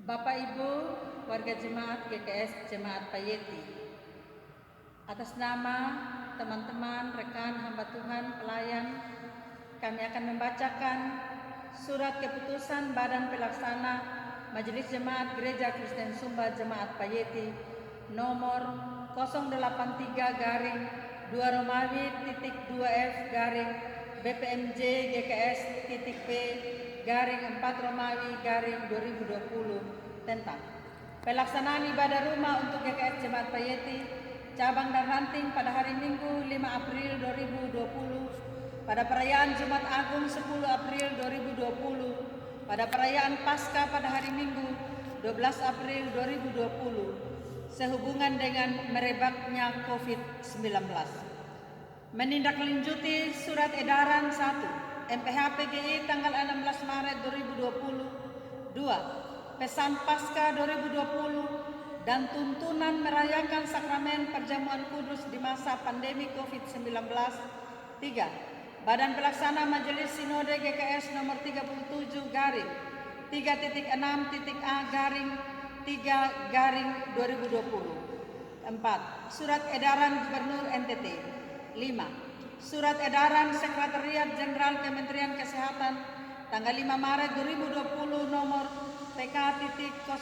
Bapak Ibu, warga jemaat GKS Jemaat Payeti, atas nama teman-teman, rekan, hamba Tuhan, pelayan, kami akan membacakan surat keputusan Badan Pelaksana Majelis Jemaat Gereja Kristen Sumba Jemaat Payeti nomor 083-2 Romawi titik 2F garing BPMJ GKS titik P garing 4 Romawi garing 2020 tentang pelaksanaan ibadah rumah untuk GKS Jemaat Payeti cabang dan ranting pada hari Minggu 5 April 2020, pada perayaan Jumat Agung 10 April 2020, pada perayaan Paskah pada hari Minggu 12 April 2020, sehubungan dengan merebaknya COVID-19. Menindaklanjuti Surat Edaran 1 MPH PGI tanggal 16 Maret 2020, 2. Pesan Paskah 2020 dan tuntunan merayakan sakramen perjamuan kudus di masa pandemi COVID-19. 3. Badan Pelaksana Majelis Sinode GKS nomor 37 garing 3.6.A garing 3 garing 2020. 4. Surat Edaran Gubernur NTT. 5. Surat Edaran Sekretariat Jenderal Kementerian Kesehatan tanggal 5 Maret 2020 nomor PK.02.01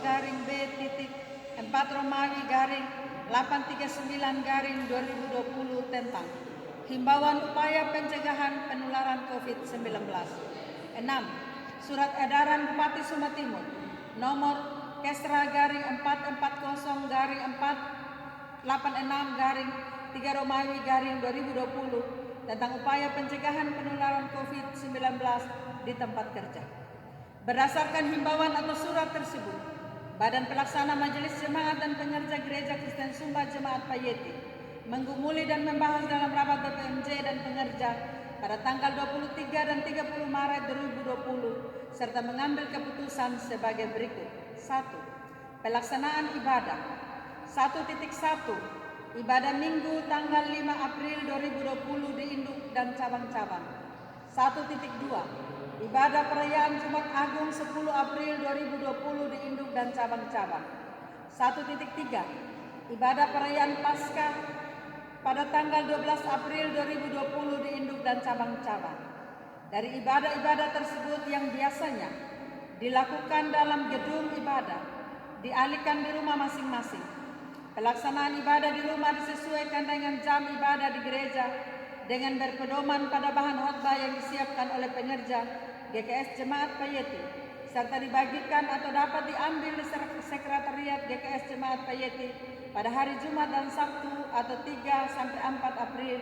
garing B.4 Romawi garing 839 garing 2020 tentang himbauan upaya pencegahan penularan COVID-19. 6. Surat Edaran Bupati Sumba Timur nomor Kesra garing 440 garing 486 garing 3 Romawi garing 2020 tentang upaya pencegahan penularan COVID-19 di tempat kerja. Berdasarkan himbauan atau surat tersebut, Badan Pelaksana Majelis Jemaat dan Pengerja Gereja Kristen Sumba Jemaat Payeti menggumuli dan membahas dalam rapat BPMJ dan pengerja pada tanggal 23 dan 30 Maret 2020 serta mengambil keputusan sebagai berikut. 1. Pelaksanaan ibadah. 1.1. Ibadah Minggu tanggal 5 April 2020 di induk dan cabang-cabang. 1.2. Ibadah perayaan Jumat Agung 10 April 2020 di induk dan cabang-cabang. 1.3. Ibadah perayaan Paskah pada tanggal 12 April 2020 di induk dan cabang-cabang. Dari ibadah-ibadah tersebut yang biasanya dilakukan dalam gedung ibadah dialihkan di rumah masing-masing. Pelaksanaan ibadah di rumah disesuaikan dengan jam ibadah di gereja dengan berpedoman pada bahan khotbah yang disiapkan oleh pengerja GKS Jemaat Payeti serta dibagikan atau dapat diambil di Sekretariat GKS Jemaat Payeti pada hari Jumat dan Sabtu atau 3 sampai 4 April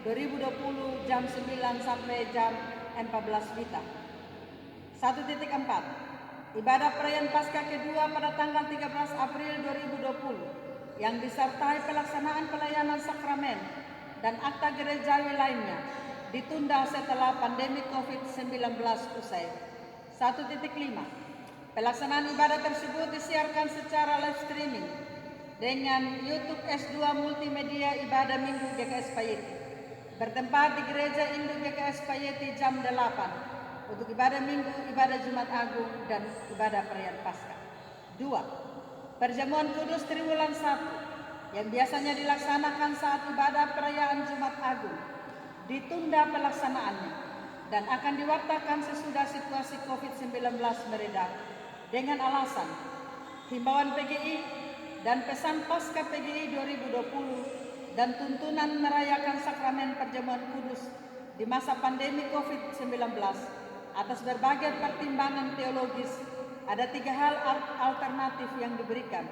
2020 jam 9 sampai jam 14 WITA. 1.4. Ibadah perayaan Paskah kedua pada tanggal 13 April 2020 yang disertai pelaksanaan pelayanan sakramen dan akta gerejawi lainnya ditunda setelah pandemi COVID-19 usai. 1.5. Pelaksanaan ibadah tersebut disiarkan secara live streaming dengan YouTube S2 Multimedia Ibadah Minggu GKS Payeti bertempat di Gereja Induk GKS Payeti jam 8 untuk ibadah Minggu, ibadah Jumat Agung, dan ibadah perayaan Paskah. 2. Perjamuan Kudus Triwulan 1 yang biasanya dilaksanakan saat ibadah perayaan Jumat Agung ditunda pelaksanaannya dan akan diwaktakan sesudah situasi COVID-19 mereda dengan alasan himbauan PGI dan pesan Paskah PGI 2020 dan tuntunan merayakan sakramen perjamuan kudus di masa pandemi COVID-19. Atas berbagai pertimbangan teologis, ada 3 hal alternatif yang diberikan,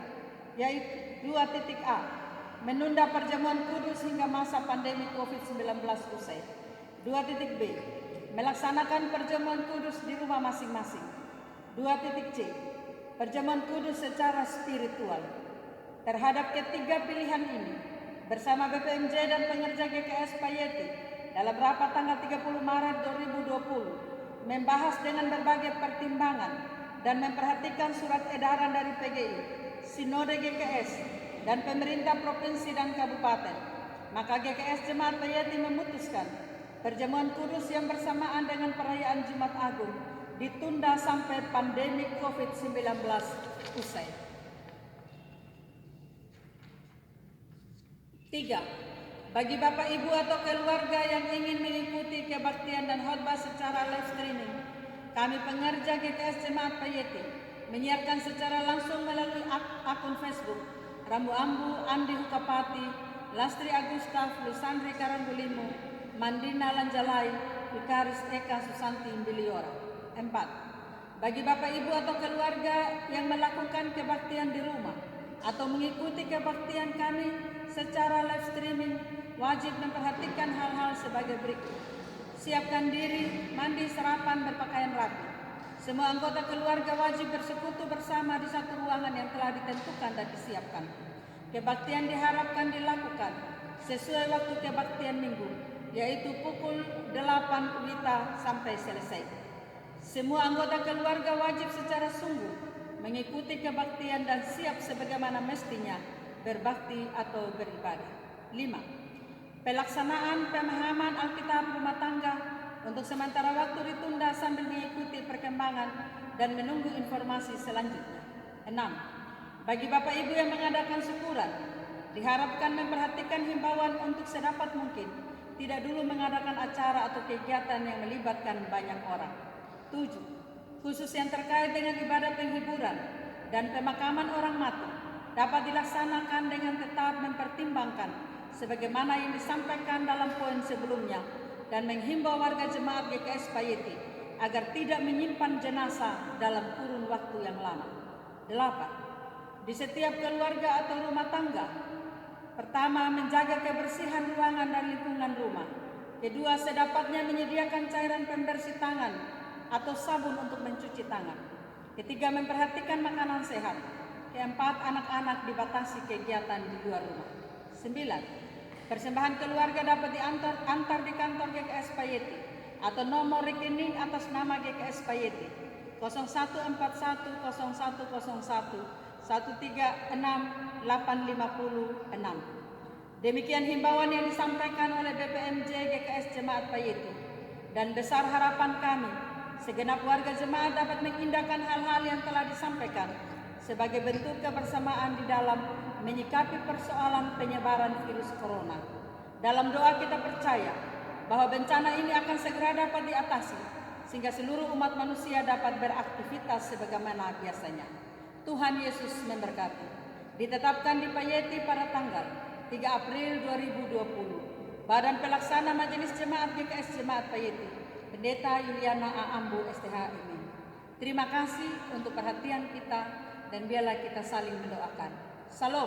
yaitu 2.a. Menunda perjamuan kudus hingga masa pandemi COVID-19 usai. 2.b. Melaksanakan perjamuan kudus di rumah masing-masing. 2.c. Perjamuan kudus secara spiritual. Terhadap ketiga pilihan ini, bersama BPMJ dan pengerja GKS Payeti dalam rapat tanggal 30 Maret 2020 membahas dengan berbagai pertimbangan dan memperhatikan surat edaran dari PGI, Sinode GKS, dan pemerintah provinsi dan kabupaten, maka GKS Jemaat Payeti memutuskan perjamuan kudus yang bersamaan dengan perayaan Jumat Agung ditunda sampai pandemi COVID-19 usai. 3. Bagi Bapak Ibu atau keluarga yang ingin mengikuti kebaktian dan khotbah secara live streaming, kami pengerja GKS Jemaat Payeti menyiarkan secara langsung melalui akun Facebook Rambu Ambu Andi Hukapati, Lastri Agustaf, Lusandri Karanggulimu, Mandina Lanjalai, Vikaris Eka Susanti Biliora. 4. Bagi Bapak Ibu atau keluarga yang melakukan kebaktian di rumah atau mengikuti kebaktian kami secara live streaming, wajib memperhatikan hal-hal sebagai berikut. Siapkan diri, mandi, sarapan, berpakaian rapi. Semua anggota keluarga wajib bersekutu bersama di satu ruangan yang telah ditentukan dan disiapkan. Kebaktian diharapkan dilakukan sesuai waktu kebaktian minggu, yaitu pukul 8 WITA sampai selesai. Semua anggota keluarga wajib secara sungguh mengikuti kebaktian dan siap sebagaimana mestinya berbakti atau beribadah. 5. Pelaksanaan pemahaman Alkitab rumah tangga untuk sementara waktu ditunda sambil mengikuti perkembangan dan menunggu informasi selanjutnya. 6. Bagi Bapak Ibu yang mengadakan syukuran, diharapkan memperhatikan himbauan untuk sedapat mungkin tidak dulu mengadakan acara atau kegiatan yang melibatkan banyak orang. 7. Khusus yang terkait dengan ibadah penghiburan dan pemakaman orang mati dapat dilaksanakan dengan tetap mempertimbangkan sebagaimana yang disampaikan dalam poin sebelumnya dan menghimbau warga jemaat GKS Payeti agar tidak menyimpan jenazah dalam kurun waktu yang lama. 8. Di setiap keluarga atau rumah tangga, pertama, menjaga kebersihan ruangan dan lingkungan rumah. Kedua, sedapatnya menyediakan cairan pembersih tangan atau sabun untuk mencuci tangan. Ketiga, memperhatikan makanan sehat. Keempat, anak-anak dibatasi kegiatan di luar rumah. 9. Persembahan keluarga dapat diantar di kantor GKS Payeti atau nomor rekening atas nama GKS Payeti 014101136856. Demikian himbauan yang disampaikan oleh BPMJ GKS Jemaat Payeti, dan besar harapan kami segenap warga jemaat dapat mengindahkan hal-hal yang telah disampaikan sebagai bentuk kebersamaan di dalam menyikapi persoalan penyebaran virus corona. Dalam doa kita percaya bahwa bencana ini akan segera dapat diatasi sehingga seluruh umat manusia dapat beraktivitas sebagaimana biasanya. Tuhan Yesus memberkati. Ditetapkan di Payeti pada tanggal 3 April 2020. Badan Pelaksana Majelis Jemaat GKS Jemaat Payeti, Pendeta Yuliana A. Ambu STH ini. Terima kasih untuk perhatian kita dan biarlah kita saling mendoakan. Salam.